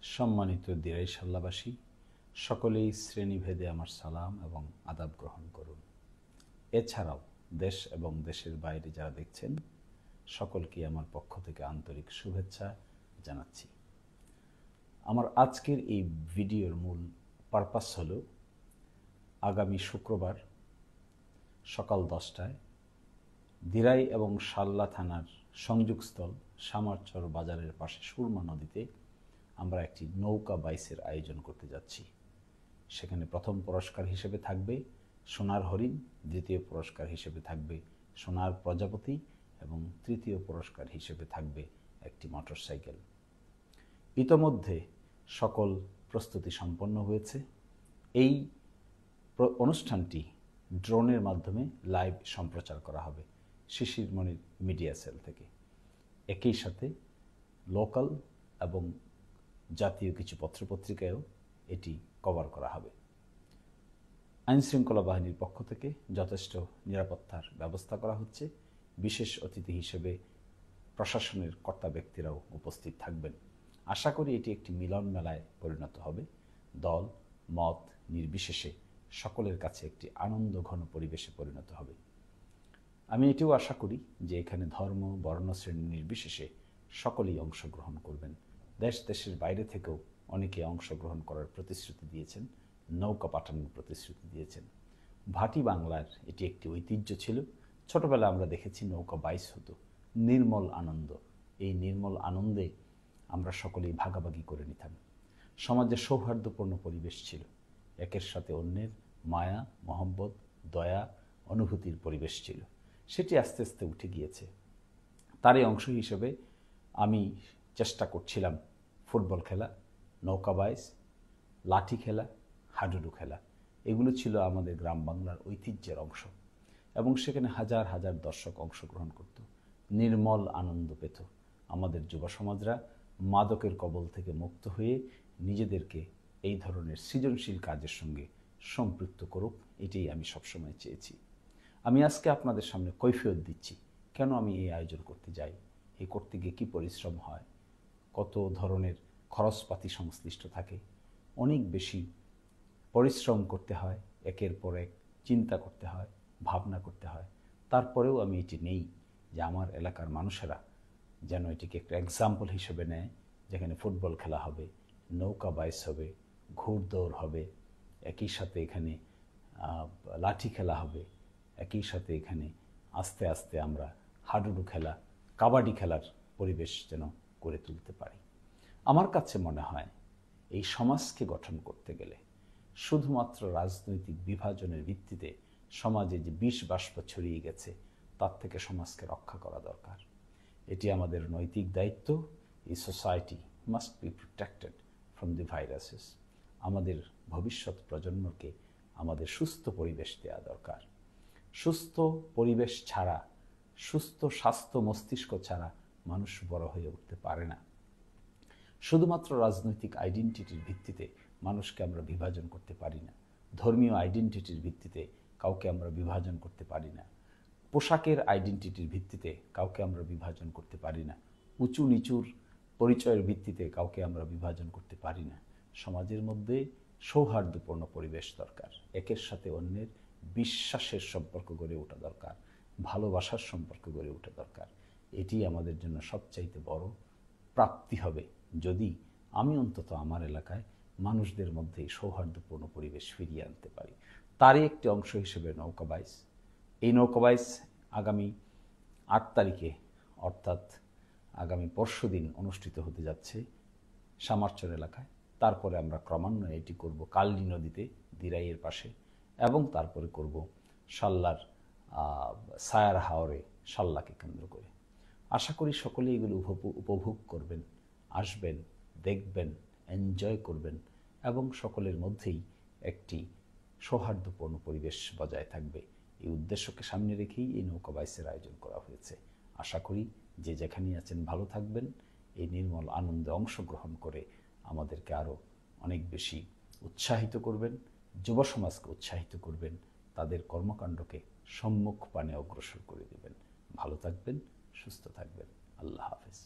সম্মানিত দিরাই সাল্লাবাসী, সকলেই শ্রেণীভেদে আমার সালাম এবং আদাব গ্রহণ করুন। এছাড়াও দেশ এবং দেশের বাইরে যারা দেখছেন সকলকে আমার পক্ষ থেকে আন্তরিক শুভেচ্ছা জানাচ্ছি। আমার আজকের এই ভিডিওর মূল পারপাস হলো আগামী শুক্রবার সকাল 10টায় দিরাই এবং শাল্লা থানার সংযোগস্থল সামারচর বাজারের পাশে সুরমা নদীতে আমরা একটি নৌকা বাইসের আয়োজন করতে যাচ্ছি। সেখানে প্রথম পুরস্কার হিসেবে থাকবে সোনার হরিণ, দ্বিতীয় পুরস্কার হিসেবে থাকবে সোনার প্রজাপতি এবং তৃতীয় পুরস্কার হিসেবে থাকবে একটি মোটরসাইকেল। ইতোমধ্যে সকল প্রস্তুতি সম্পন্ন হয়েছে। এই অনুষ্ঠানটি ড্রোনের মাধ্যমে লাইভ সম্প্রচার করা হবে শিশিরমণির মিডিয়া সেল থেকে। একই সাথে লোকাল এবং জাতীয় কিছু পত্রপত্রিকায়ও এটি কভার করা হবে। আইনশৃঙ্খলা বাহিনীর পক্ষ থেকে যথেষ্ট নিরাপত্তার ব্যবস্থা করা হচ্ছে। বিশেষ অতিথি হিসেবে প্রশাসনের কর্তা ব্যক্তিরাও উপস্থিত থাকবেন। আশা করি এটি একটি মিলন মেলায় পরিণত হবে। দল মত নির্বিশেষে সকলের কাছে একটি আনন্দঘন পরিবেশে পরিণত হবে। আমি এটিও আশা করি যে এখানে ধর্ম বর্ণ শ্রেণী নির্বিশেষে সকলেই অংশগ্রহণ করবেন। দেশ দেশের বাইরে থেকেও অনেকে অংশগ্রহণ করার প্রতিশ্রুতি দিয়েছেন, নৌকা পাঠানোর প্রতিশ্রুতি দিয়েছেন। ভাটি বাংলার এটি একটি ঐতিহ্য ছিল। ছোটবেলা আমরা দেখেছি নৌকা বাইস হতো, নির্মল আনন্দ। এই নির্মল আনন্দে আমরা সকলেই ভাগাভাগি করে নিতাম। সমাজে সৌহার্দ্যপূর্ণ পরিবেশ ছিল, একের সাথে অন্যের মায়া মহব্বত দয়া অনুভূতির পরিবেশ ছিল। সেটি আস্তে আস্তে উঠে গিয়েছে। তারই অংশ হিসেবে আমি চেষ্টা করছিলাম ফুটবল খেলা, নৌকা বাইস, লাঠি খেলা, হাডুডু খেলা। এগুলো ছিল আমাদের গ্রাম বাংলার ঐতিহ্যের অংশ এবং সেখানে হাজার হাজার দর্শক অংশগ্রহণ করত, নির্মল আনন্দ পেত। আমাদের যুব সমাজরা মাদকের কবল থেকে মুক্ত হয়ে নিজেদেরকে এই ধরনের সৃজনশীল কাজের সঙ্গে সম্পৃক্ত করুক, এটাই আমি সবসময় চেয়েছি। আমি আজকে আপনাদের সামনে কৈফিয়ত দিচ্ছি কেন আমি এই আয়োজন করতে যাই, এই করতে গিয়ে কী পরিশ্রম হয়, কত ধরনের খরচপাতি সংশ্লিষ্ট থাকে, অনেক বেশি পরিশ্রম করতে হয়, একের পর এক চিন্তা করতে হয়, ভাবনা করতে হয়। তারপরেও আমি এটি নেই যে আমার এলাকার মানুষেরা যেন এটিকে একটা এক্সাম্পল হিসেবে নেয়, যেখানে ফুটবল খেলা হবে, নৌকা বাইস হবে, ঘোড়দৌড় হবে, একই সাথে এখানে লাঠি খেলা হবে, একই সাথে এখানে আস্তে আস্তে আমরা হাডুডু খেলা কাবাডি খেলার পরিবেশ যেন করে তুলতে পারি। আমার কাছে মনে হয় এই সমাজকে গঠন করতে গেলে শুধুমাত্র রাজনৈতিক বিভাজনের ভিত্তিতে সমাজে যে বিষ বাষ্প ছড়িয়ে গেছে তার থেকে সমাজকে রক্ষা করা দরকার। এটি আমাদের নৈতিক দায়িত্ব। এই society must be protected from the viruses. আমাদের ভবিষ্যৎ প্রজন্মকে আমাদের সুস্থ পরিবেশ দেওয়া দরকার। সুস্থ পরিবেশ ছাড়া, সুস্থ স্বাস্থ্য মস্তিষ্ক ছাড়া মানুষ বড় হয়ে উঠতে পারে না। শুধুমাত্র রাজনৈতিক আইডেন্টিটির ভিত্তিতে মানুষকে আমরা বিভাজন করতে পারি না। ধর্মীয় আইডেন্টিটির ভিত্তিতে কাউকে আমরা বিভাজন করতে পারি না। পোশাকের আইডেন্টিটির ভিত্তিতে কাউকে আমরা বিভাজন করতে পারি না। উঁচু নিচুর পরিচয়ের ভিত্তিতে কাউকে আমরা বিভাজন করতে পারি না। সমাজের মধ্যে সৌহার্দ্যপূর্ণ পরিবেশ দরকার। একের সাথে অন্যের বিশ্বাসের সম্পর্ক গড়ে ওঠা দরকার, ভালোবাসার সম্পর্ক গড়ে ওঠা দরকার। এটি আমাদের জন্য সবচাইতে বড় প্রাপ্তি হবে যদি আমি অন্তত আমার এলাকায় মানুষদের মধ্যে সৌহার্দ্যপূর্ণ পরিবেশ ফিরিয়ে আনতে পারি। তারই একটি অংশ হিসেবে নৌকা বাইস। এই নৌকা বাইস আগামী 8 তারিখে অর্থাৎ আগামী পরশুদিন অনুষ্ঠিত হতে যাচ্ছে সামারচর এলাকায়। তারপরে আমরা ক্রমান্বয়ে এটি করব কালনী নদীতে দিরাইয়ের পাশে এবং তারপরে করব শাল্লার সায়ার হাওরে শাল্লাকে কেন্দ্র করে। আশা করি সকলে এগুলো উপভোগ করবেন, আসবেন, দেখবেন, এনজয় করবেন এবং সকলের মধ্যেই একটি সৌহার্দ্যপূর্ণ পরিবেশ বজায় থাকবে। এই উদ্দেশ্যকে সামনে রেখেই এই নৌকা বাইসের আয়োজন করা হয়েছে। আশা করি যে যেখানেই আছেন ভালো থাকবেন। এই নির্মল আনন্দে অংশগ্রহণ করে আমাদেরকে আরও অনেক বেশি উৎসাহিত করবেন, যুব সমাজকে উৎসাহিত করবেন, তাদের কর্মকাণ্ডকে সম্মুখ পানে অগ্রসর করে দেবেন। ভালো থাকবেন, সুস্থ থাকবেন। আল্লাহ হাফেজ।